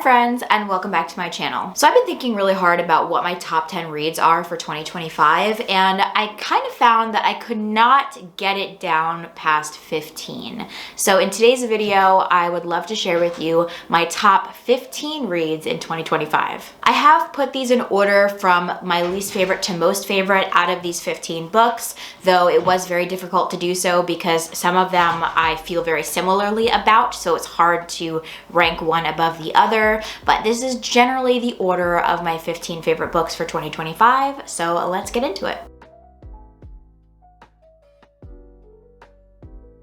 friends, and welcome back to my channel. So I've been thinking really hard about what my top 10 reads are for 2025, and I kind of found that I could not get it down past 15. So in today's video, I would love to share with you my top 15 reads in 2025. I have put these in order from my least favorite to most favorite out of these 15 books, though it was very difficult to do so because some of them I feel very similarly about, so it's hard to rank one above the other, but this is generally the order of my 15 favorite books for 2025, so let's get into it.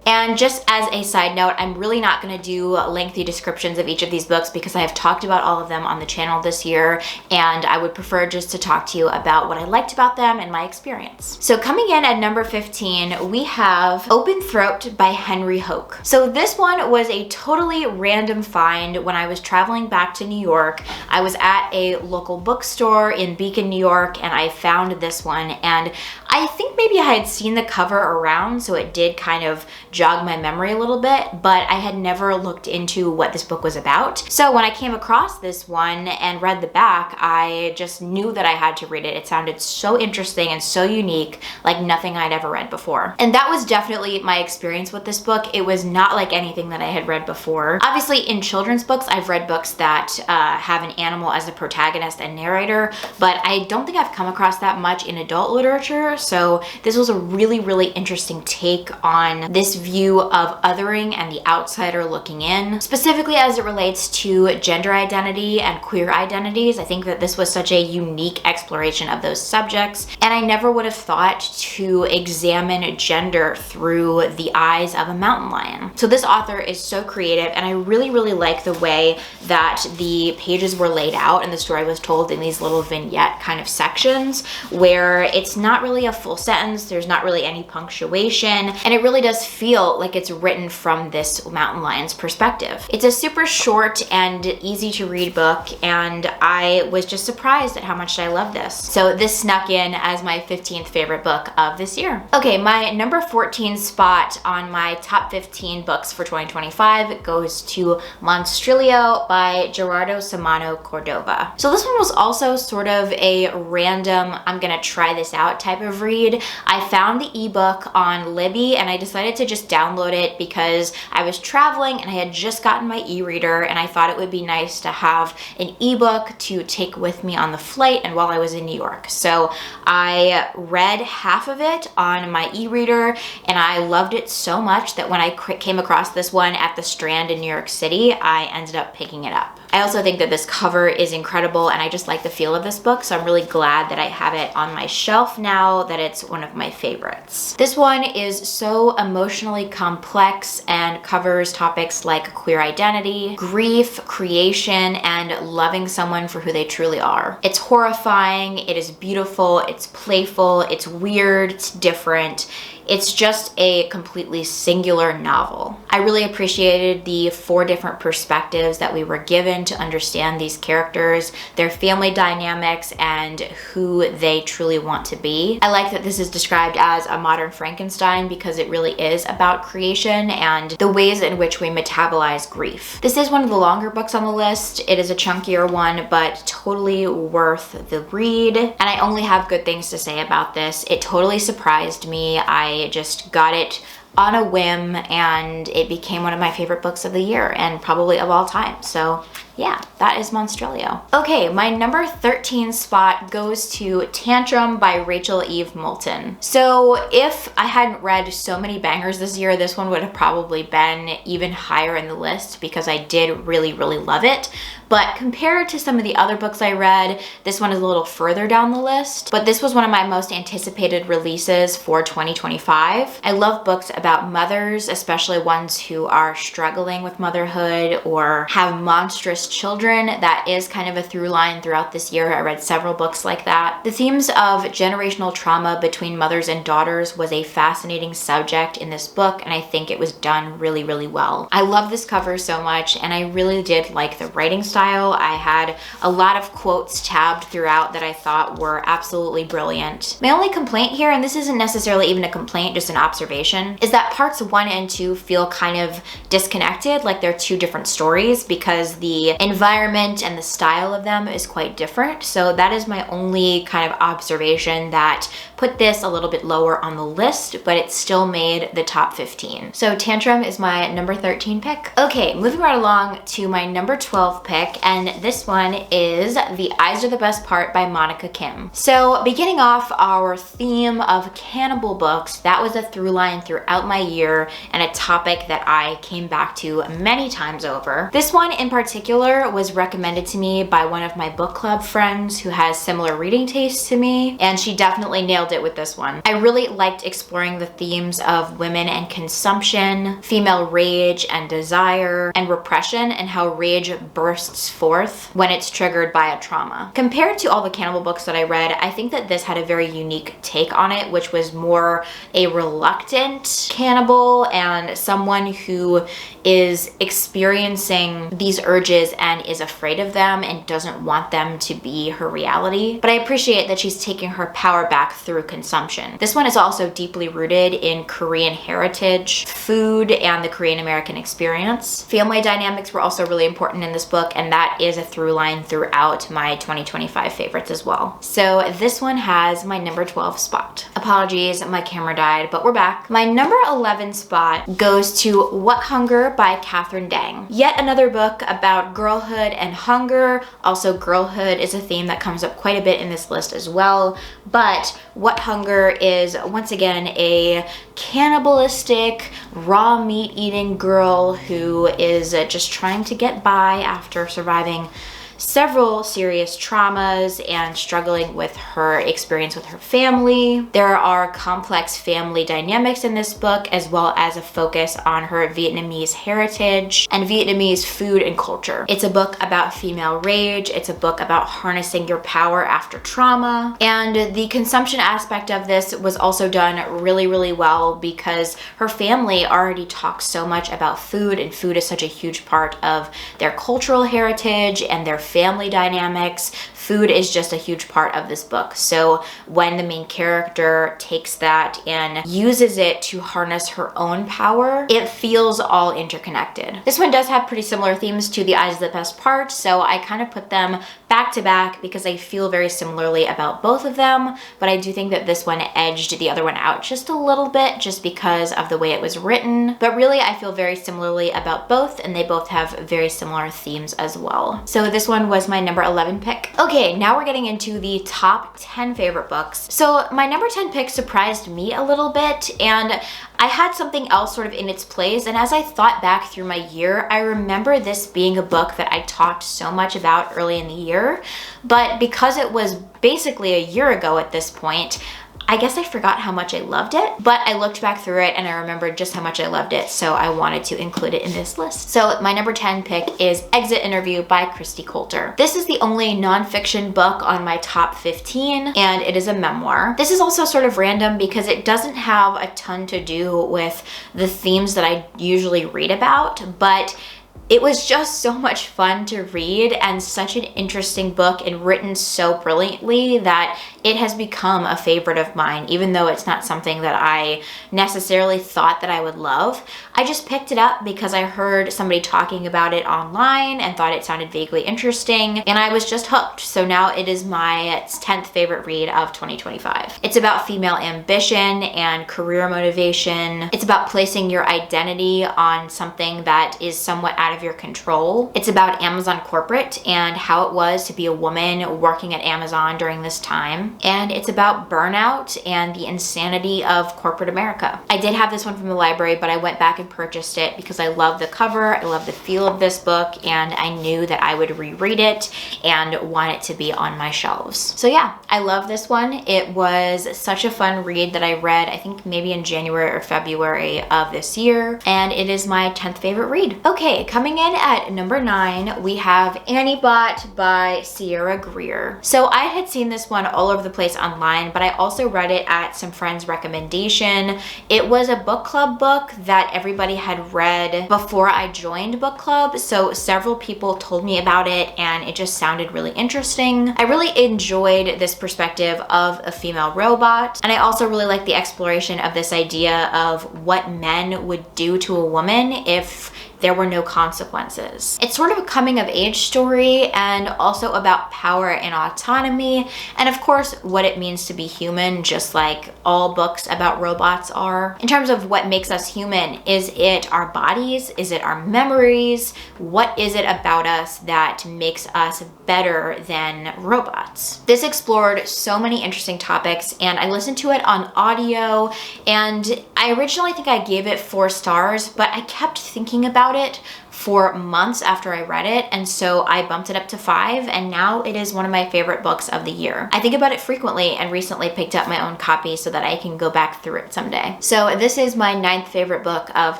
And just as a side note, I'm really not going to do lengthy descriptions of each of these books because I have talked about all of them on the channel this year, and I would prefer just to talk to you about what I liked about them and my experience. So coming in at number 15, we have Open Throat by Henry Hoke. So this one was a totally random find when I was traveling back to New York. I was at a local bookstore in Beacon, New York, and I found this one, and I think maybe I had seen the cover around, so it did kind of jog my memory a little bit, but I had never looked into what this book was about. So when I came across this one and read the back, I just knew that I had to read it. It sounded so interesting and so unique, like nothing I'd ever read before. And that was definitely my experience with this book. It was not like anything that I had read before. Obviously, in children's books, I've read books that have an animal as a protagonist and narrator, but I don't think I've come across that much in adult literature. So this was a really, really interesting take on this view of othering and the outsider looking in, specifically as it relates to gender identity and queer identities. I think that this was such a unique exploration of those subjects, and I never would have thought to examine gender through the eyes of a mountain lion. So this author is so creative, and I really, really like the way that the pages were laid out and the story was told in these little vignette kind of sections where it's not really a full sentence, there's not really any punctuation, and it really does feel like it's written from this mountain lion's perspective. It's a super short and easy to read book, and I was just surprised at how much I love this. So this snuck in as my 15th favorite book of this year. Okay, my number 14 spot on my top 15 books for 2025 goes to Monstrilio by Gerardo Samano Cordova. So this one was also sort of a random, I'm gonna try this out type of read. I found the ebook on Libby and I decided to just download it because I was traveling and I had just gotten my e-reader, and I thought it would be nice to have an ebook to take with me on the flight and while I was in New York. So I read half of it on my e-reader, and I loved it so much that when I came across this one at the Strand in New York City, I ended up picking it up. I also think that this cover is incredible, and I just like the feel of this book, so I'm really glad that I have it on my shelf now, that it's one of my favorites. This one is so emotionally complex and covers topics like queer identity, grief, creation, and loving someone for who they truly are. It's horrifying, it is beautiful, it's playful, it's weird, it's different. It's just a completely singular novel. I really appreciated the 4 different perspectives that we were given to understand these characters, their family dynamics, and who they truly want to be. I like that this is described as a modern Frankenstein because it really is about creation and the ways in which we metabolize grief. This is one of the longer books on the list. It is a chunkier one, but totally worth the read. And I only have good things to say about this. It totally surprised me. I just got it on a whim, and it became one of my favorite books of the year and probably of all time. So yeah, that is Monstrilio. Okay, my number 13 spot goes to Tantrum by Rachel Eve Moulton. So if I hadn't read so many bangers this year, this one would have probably been even higher in the list because I did really, really love it. But compared to some of the other books I read, this one is a little further down the list. But this was one of my most anticipated releases for 2025. I love books about mothers, especially ones who are struggling with motherhood or have monstrous children. That is kind of a through line throughout this year. I read several books like that. The themes of generational trauma between mothers and daughters was a fascinating subject in this book, and I think it was done really, really well. I love this cover so much, and I really did like the writing style. I had a lot of quotes tabbed throughout that I thought were absolutely brilliant. My only complaint here, and this isn't necessarily even a complaint, just an observation, is that parts 1 and 2 feel kind of disconnected, like they're 2 different stories, because the environment and the style of them is quite different. So that is my only kind of observation that put this a little bit lower on the list, but it still made the top 15. So Tantrum is my number 13 pick. Okay, moving right along to my number 12 pick, and this one is The Eyes Are the Best Part by Monica Kim. So beginning off our theme of cannibal books, that was a through line throughout my year and a topic that I came back to many times over. This one in particular was recommended to me by one of my book club friends who has similar reading tastes to me, and she definitely nailed it with this one. I really liked exploring the themes of women and consumption, female rage and desire, and repression, and how rage bursts forth when it's triggered by a trauma. Compared to all the cannibal books that I read, I think that this had a very unique take on it, which was more a reluctant cannibal and someone who is experiencing these urges and is afraid of them and doesn't want them to be her reality. But I appreciate that she's taking her power back through consumption. This one is also deeply rooted in Korean heritage, food, and the Korean American experience. Family dynamics were also really important in this book, and that is a through line throughout my 2025 favorites as well. So this one has my number 12 spot. Apologies, my camera died, but we're back. My number 11 spot goes to What Hunger by Catherine Dang. Yet another book about girlhood and hunger. Also, girlhood is a theme that comes up quite a bit in this list as well, but What Hunger is once again a cannibalistic, raw meat eating girl who is just trying to get by after surviving several serious traumas and struggling with her experience with her family. There are complex family dynamics in this book, as well as a focus on her Vietnamese heritage and Vietnamese food and culture. It's a book about female rage. It's a book about harnessing your power after trauma. And the consumption aspect of this was also done really, really well because her family already talks so much about food, and food is such a huge part of their cultural heritage and their family dynamics. Food is just a huge part of this book. So when the main character takes that and uses it to harness her own power, it feels all interconnected. This one does have pretty similar themes to The Eyes Are the Best Part, so I kind of put them back to back because I feel very similarly about both of them, but I do think that this one edged the other one out just a little bit just because of the way it was written. But really, I feel very similarly about both, and they both have very similar themes as well. So this one was my number 11 pick. Okay, now we're getting into the top 10 favorite books. So my number 10 pick surprised me a little bit, and I had something else sort of in its place, and as I thought back through my year, I remember this being a book that I talked so much about early in the year, but because it was basically a year ago at this point, I guess I forgot how much I loved it, but I looked back through it and I remembered just how much I loved it, so I wanted to include it in this list. So my number 10 pick is Exit Interview by Christy Coulter. This is the only nonfiction book on my top 15, and it is a memoir. This is also sort of random because it doesn't have a ton to do with the themes that I usually read about, but it was just so much fun to read and such an interesting book and written so brilliantly that it has become a favorite of mine, even though it's not something that I necessarily thought that I would love. I just picked it up because I heard somebody talking about it online and thought it sounded vaguely interesting, and I was just hooked. So now it is my 10th favorite read of 2025. It's about female ambition and career motivation. It's about placing your identity on something that is somewhat out of your control. It's about Amazon corporate and how it was to be a woman working at Amazon during this time. And it's about burnout and the insanity of corporate America. I did have this one from the library, but I went back and purchased it because I love the cover, I love the feel of this book, and I knew that I would reread it and want it to be on my shelves. So yeah, I love this one. It was such a fun read that I read, I think maybe in January or February of this year, and it is my 10th favorite read. Okay, coming in at number 9, we have Annie Bot by Sierra Greer. So I had seen this one all over the place online, but I also read it at some friend's recommendation. It was a book club book that everybody had read before I joined book club, so several people told me about it and it just sounded really interesting. I really enjoyed this perspective of a female robot, and I also really like the exploration of this idea of what men would do to a woman if there were no consequences. It's sort of a coming of age story and also about power and autonomy, and of course what it means to be human, just like all books about robots are. In terms of what makes us human, is it our bodies? Is it our memories? What is it about us that makes us better than robots? This explored so many interesting topics, and I listened to it on audio, and I originally think I gave it 4 stars, but I kept thinking about it for months after I read it, and so I bumped it up to 5, and now it is one of my favorite books of the year. I think about it frequently and recently picked up my own copy so that I can go back through it someday. So this is my 9th favorite book of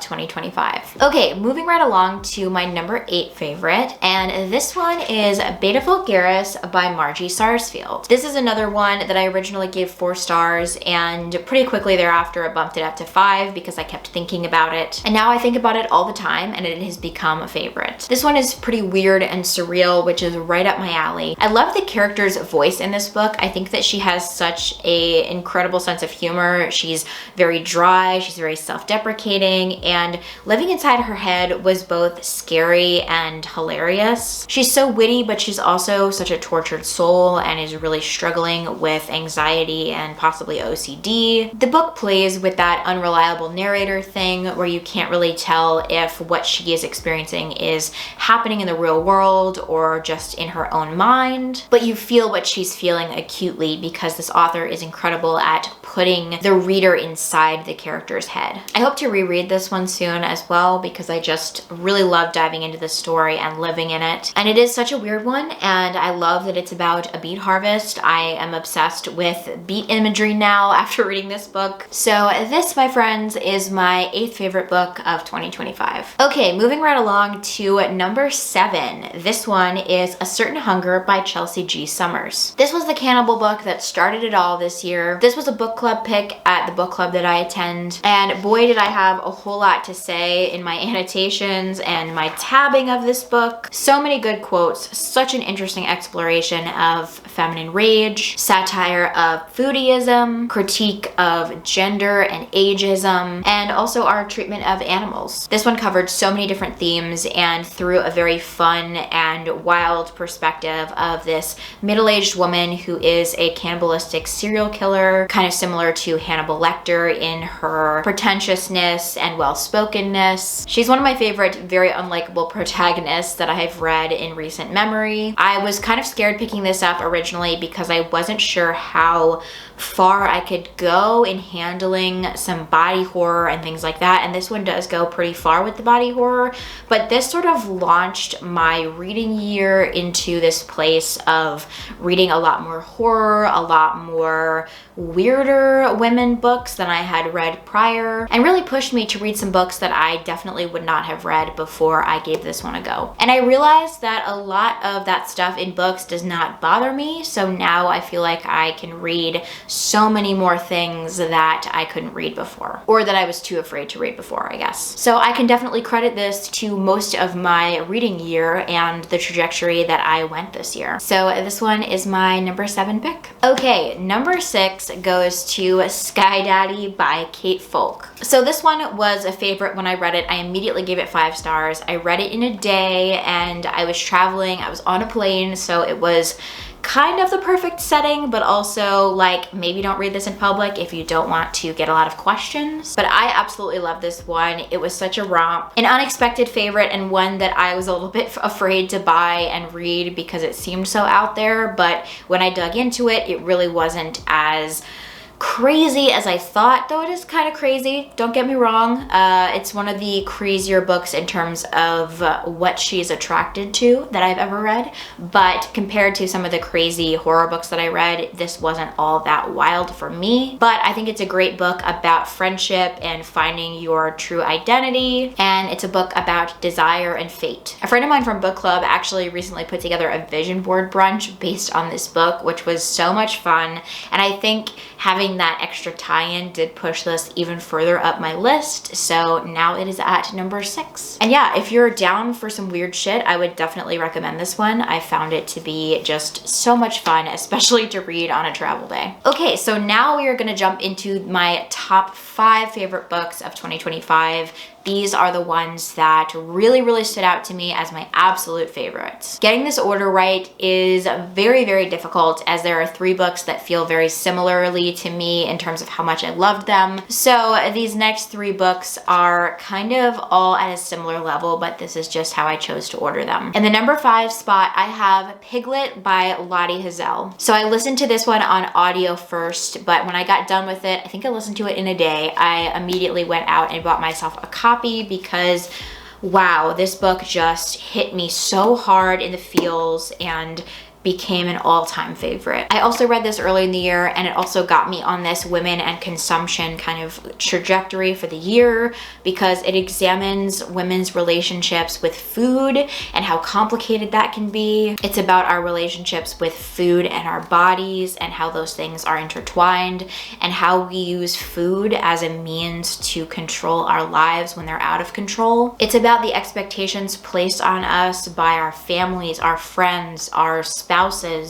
2025. Okay, moving right along to my number 8 favorite, and this one is Beta Vulgaris by Margie Sarsfield. This is another one that I originally gave 4 stars, and pretty quickly thereafter I bumped it up to 5 because I kept thinking about it, and now I think about it all the time, and it has become a favorite. This one is pretty weird and surreal, which is right up my alley. I love the character's voice in this book. I think that she has such an incredible sense of humor. She's very dry, she's very self-deprecating, and living inside her head was both scary and hilarious. She's so witty, but she's also such a tortured soul and is really struggling with anxiety and possibly OCD. The book plays with that unreliable narrator thing where you can't really tell if what she is experiencing is happening in the real world or just in her own mind, but you feel what she's feeling acutely because this author is incredible at putting the reader inside the character's head. I hope to reread this one soon as well because I just really love diving into the story and living in it. And it is such a weird one, and I love that it's about a beet harvest. I am obsessed with beet imagery now after reading this book. So this, my friends, is my 8th favorite book of 2025. Okay, moving right along to number 7. This one is A Certain Hunger by Chelsea G. Summers. This was the cannibal book that started it all this year. This was a book club pick at the book club that I attend, and boy did I have a whole lot to say in my annotations and my tabbing of this book. So many good quotes, such an interesting exploration of feminine rage, satire of foodieism, critique of gender and ageism, and also our treatment of animals. This one covered so many different themes and through a very fun and wild perspective of this middle-aged woman who is a cannibalistic serial killer, kind of similar to Hannibal Lecter in her pretentiousness and well-spokenness. She's one of my favorite, very unlikable protagonists that I have read in recent memory. I was kind of scared picking this up originally because I wasn't sure how far I could go in handling some body horror and things like that, and this one does go pretty far with the body horror, but this sort of launched my reading year into this place of reading a lot more horror, a lot more weirder women books than I had read prior, and really pushed me to read some books that I definitely would not have read before I gave this one a go. And I realized that a lot of that stuff in books does not bother me, so now I feel like I can read so many more things that I couldn't read before, or that I was too afraid to read before, I guess. So I can definitely credit this to most of my reading year and the trajectory that I went this year. So this one is my number 7 pick. Okay, number 6 goes to Sky Daddy by Kate Folk. So this one was a favorite when I read it. I immediately gave it 5 stars. I read it in a day, and I was traveling, I was on a plane, so it was kind of the perfect setting, but also like maybe don't read this in public if you don't want to get a lot of questions. But I absolutely love this one. It was such a romp, an unexpected favorite, and one that I was a little bit afraid to buy and read because it seemed so out there, but when I dug into it, it really wasn't as crazy as I thought, though it is kind of crazy, don't get me wrong. It's one of the crazier books in terms of what she's attracted to that I've ever read, but compared to some of the crazy horror books that I read, this wasn't all that wild for me. But I think it's a great book about friendship and finding your true identity, and it's a book about desire and fate. A friend of mine from book club actually recently put together a vision board brunch based on this book, which was so much fun, and I think having that extra tie-in did push this even further up my list, so now it is at number 6. And yeah, if you're down for some weird shit, I would definitely recommend this one. I found it to be just so much fun, especially to read on a travel day. Okay, so now we are gonna jump into my top 5 favorite books of 2025. these are the ones that really stood out to me as my absolute favorites. Getting this order right is very difficult, as there are 3 books that feel very similarly to me in terms of how much I loved them. So these next 3 books are kind of all at a similar level, but this is just how I chose to order them. In the number 5 spot, I have Piglet by Lottie Hazell. So I listened to this one on audio first, but when I got done with it, I think I listened to it in a day, I immediately went out and bought myself a copy because wow, this book just hit me so hard in the feels and became an all-time favorite. I also read this early in the year, and it also got me on this women and consumption kind of trajectory for the year, because it examines women's relationships with food and how complicated that can be. It's about our relationships with food and our bodies and how those things are intertwined, and how we use food as a means to control our lives when they're out of control. It's about the expectations placed on us by our families, our friends, our spouses,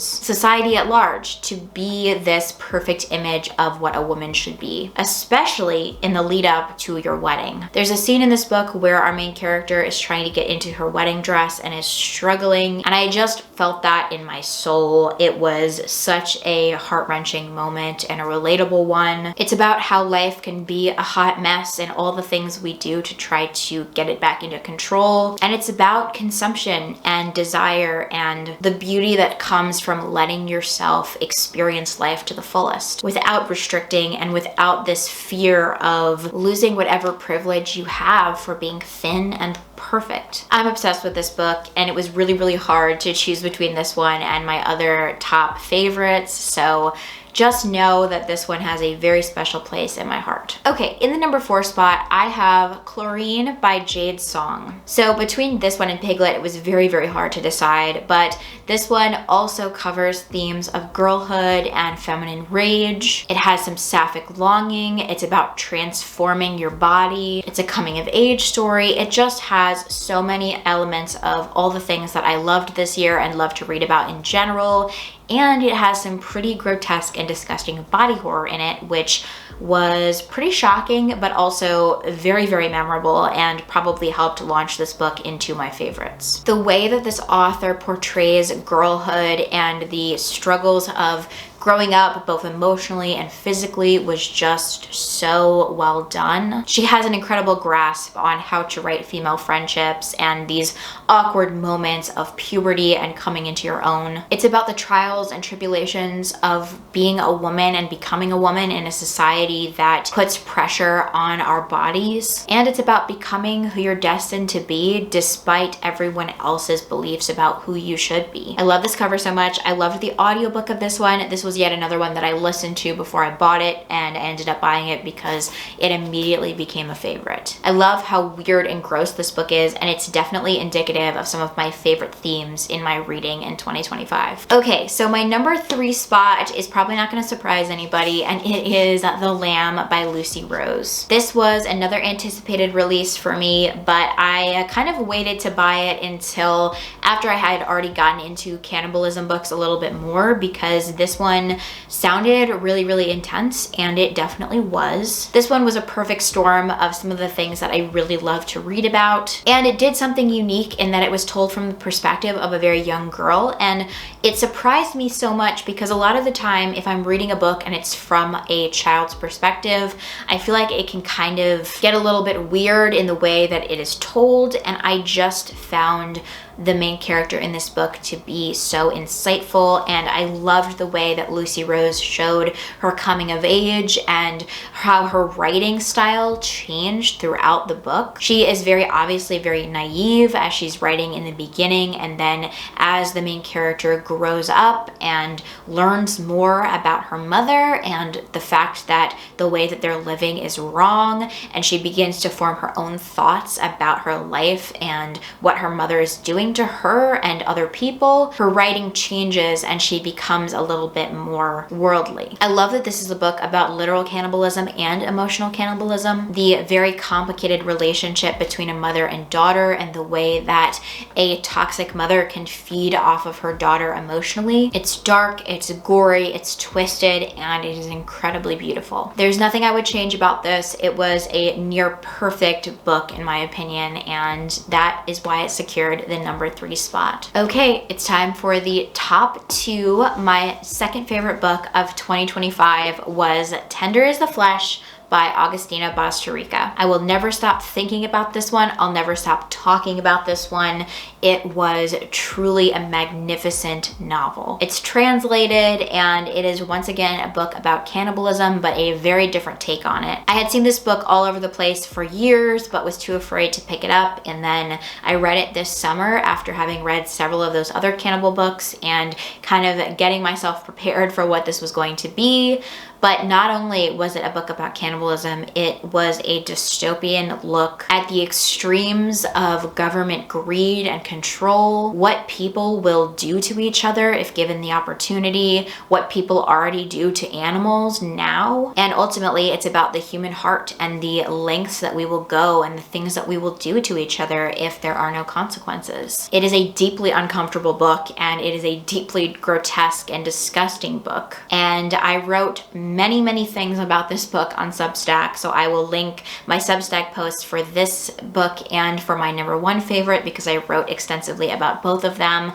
society at large, to be this perfect image of what a woman should be, especially in the lead up to your wedding. There's a scene in this book where our main character is trying to get into her wedding dress and is struggling, and I just felt that in my soul. It was such a heart-wrenching moment and a relatable one. It's about how life can be a hot mess and all the things we do to try to get it back into control, and it's about consumption and desire and the beauty that comes from letting yourself experience life to the fullest without restricting and without this fear of losing whatever privilege you have for being thin and perfect. I'm obsessed with this book, and it was really hard to choose between this one and my other top favorites, so just know that this one has a very special place in my heart. Okay, in the number 4 spot, I have Chlorine by Jade Song. So between this one and Piglet, it was very hard to decide, but this one also covers themes of girlhood and feminine rage. It has some sapphic longing. It's about transforming your body. It's a coming of age story. It just has so many elements of all the things that I loved this year and love to read about in general. And it has some pretty grotesque and disgusting body horror in it, which was pretty shocking, but also very memorable, and probably helped launch this book into my favorites. The way that this author portrays girlhood and the struggles of growing up both emotionally and physically was just so well done. She has an incredible grasp on how to write female friendships and these awkward moments of puberty and coming into your own. It's about the trials and tribulations of being a woman and becoming a woman in a society that puts pressure on our bodies. And it's about becoming who you're destined to be despite everyone else's beliefs about who you should be. I love this cover so much. I loved the audiobook of this one. This was yet another one that I listened to before I bought it, and I ended up buying it because it immediately became a favorite. I love how weird and gross this book is, and it's definitely indicative of some of my favorite themes in my reading in 2025. Okay, so my number 3 spot is probably not going to surprise anybody, and it is The Lamb by Lucy Rose. This was another anticipated release for me, but I kind of waited to buy it until after I had already gotten into cannibalism books a little bit more, because this one sounded really intense, and it definitely was. This one was a perfect storm of some of the things that I really love to read about, and it did something unique in that it was told from the perspective of a very young girl, and it surprised me so much because a lot of the time if I'm reading a book and it's from a child's perspective, I feel like it can kind of get a little bit weird in the way that it is told, and I just found the main character in this book to be so insightful, and I loved the way that Lucy Rose showed her coming of age and how her writing style changed throughout the book. She is very obviously very naive as she's writing in the beginning, and then as the main character grows up and learns more about her mother and the fact that the way that they're living is wrong, and she begins to form her own thoughts about her life and what her mother is doing according to her and other people, her writing changes and she becomes a little bit more worldly. I love that this is a book about literal cannibalism and emotional cannibalism, the very complicated relationship between a mother and daughter, and the way that a toxic mother can feed off of her daughter emotionally. It's dark, it's gory, it's twisted, and it is incredibly beautiful. There's nothing I would change about this. It was a near perfect book in my opinion, and that is why it secured the number 3 spot. Okay, it's time for the top 2. My second favorite book of 2025 was Tender is the Flesh by Agustina Bastarrica. I will never stop thinking about this one. I'll never stop talking about this one. It was truly a magnificent novel. It's translated and it is once again a book about cannibalism, but a very different take on it. I had seen this book all over the place for years, but was too afraid to pick it up. And then I read it this summer after having read several of those other cannibal books and kind of getting myself prepared for what this was going to be. But not only was it a book about cannibalism, it was a dystopian look at the extremes of government greed and control, what people will do to each other if given the opportunity, what people already do to animals now. And ultimately, it's about the human heart and the lengths that we will go and the things that we will do to each other if there are no consequences. It is a deeply uncomfortable book, and it is a deeply grotesque and disgusting book. And I wrote many things about this book on Substack, so I will link my Substack posts for this book and for my number 1 favorite because I wrote extensively about both of them.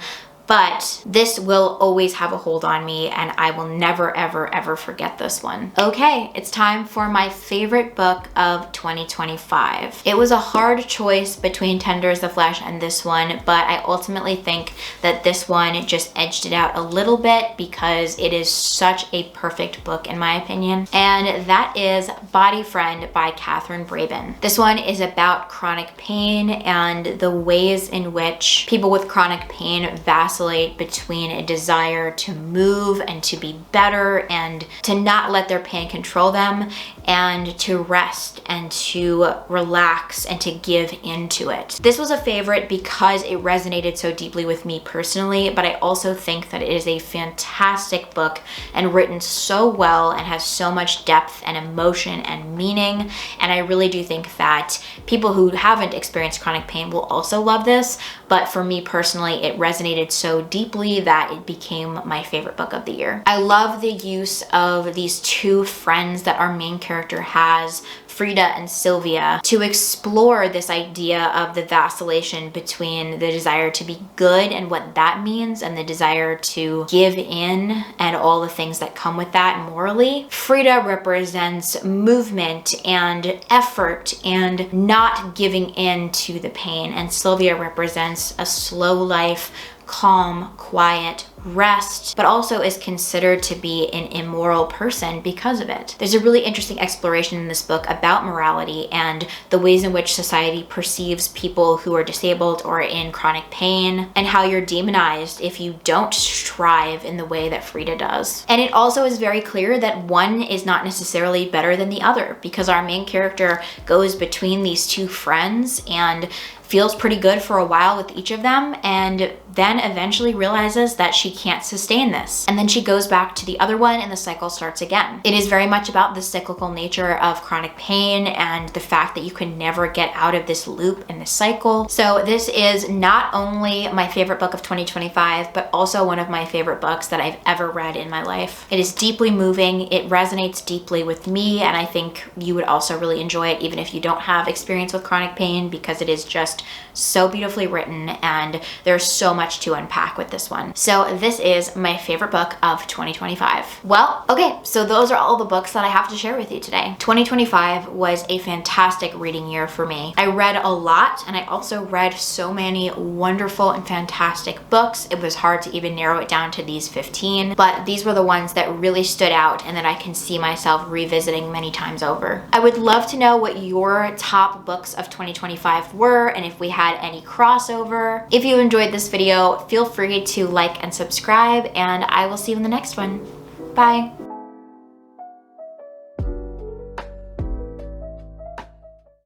But this will always have a hold on me, and I will never, ever forget this one. Okay, it's time for my favorite book of 2025. It was a hard choice between Tender is the Flesh and this one, but I ultimately think that this one just edged it out a little bit because it is such a perfect book in my opinion. And that is Body Friend by Catherine Braben. This one is about chronic pain and the ways in which people with chronic pain vacillate between a desire to move and to be better and to not let their pain control them, and to rest and to relax and to give into it. This was a favorite because it resonated so deeply with me personally, but I also think that it is a fantastic book and written so well and has so much depth and emotion and meaning. And I really do think that people who haven't experienced chronic pain will also love this, but for me personally, it resonated so deeply that it became my favorite book of the year. I love the use of these 2 friends that our main character has, Frida and Sylvia, to explore this idea of the vacillation between the desire to be good and what that means and the desire to give in and all the things that come with that morally. Frida represents movement and effort and not giving in to the pain, and Sylvia represents a slow life, calm, quiet, rest, but also is considered to be an immoral person because of it. There's a really interesting exploration in this book about morality and the ways in which society perceives people who are disabled or in chronic pain, and how you're demonized if you don't strive in the way that Frida does. And it also is very clear that one is not necessarily better than the other, because our main character goes between these 2 friends and feels pretty good for a while with each of them, and then eventually realizes that she can't sustain this. And then she goes back to the other one and the cycle starts again. It is very much about the cyclical nature of chronic pain and the fact that you can never get out of this loop and this cycle. So this is not only my favorite book of 2025, but also one of my favorite books that I've ever read in my life. It is deeply moving, it resonates deeply with me, and I think you would also really enjoy it even if you don't have experience with chronic pain, because it is just so beautifully written and there's so much to unpack with this one. So this is my favorite book of 2025. Well, okay, so those are all the books that I have to share with you today. 2025 was a fantastic reading year for me. I read a lot, and I also read so many wonderful and fantastic books. It was hard to even narrow it down to these 15, but these were the ones that really stood out and that I can see myself revisiting many times over. I would love to know what your top books of 2025 were, and if we had any crossover. If you enjoyed this video, feel free to like and subscribe, and I will see you in the next one. Bye.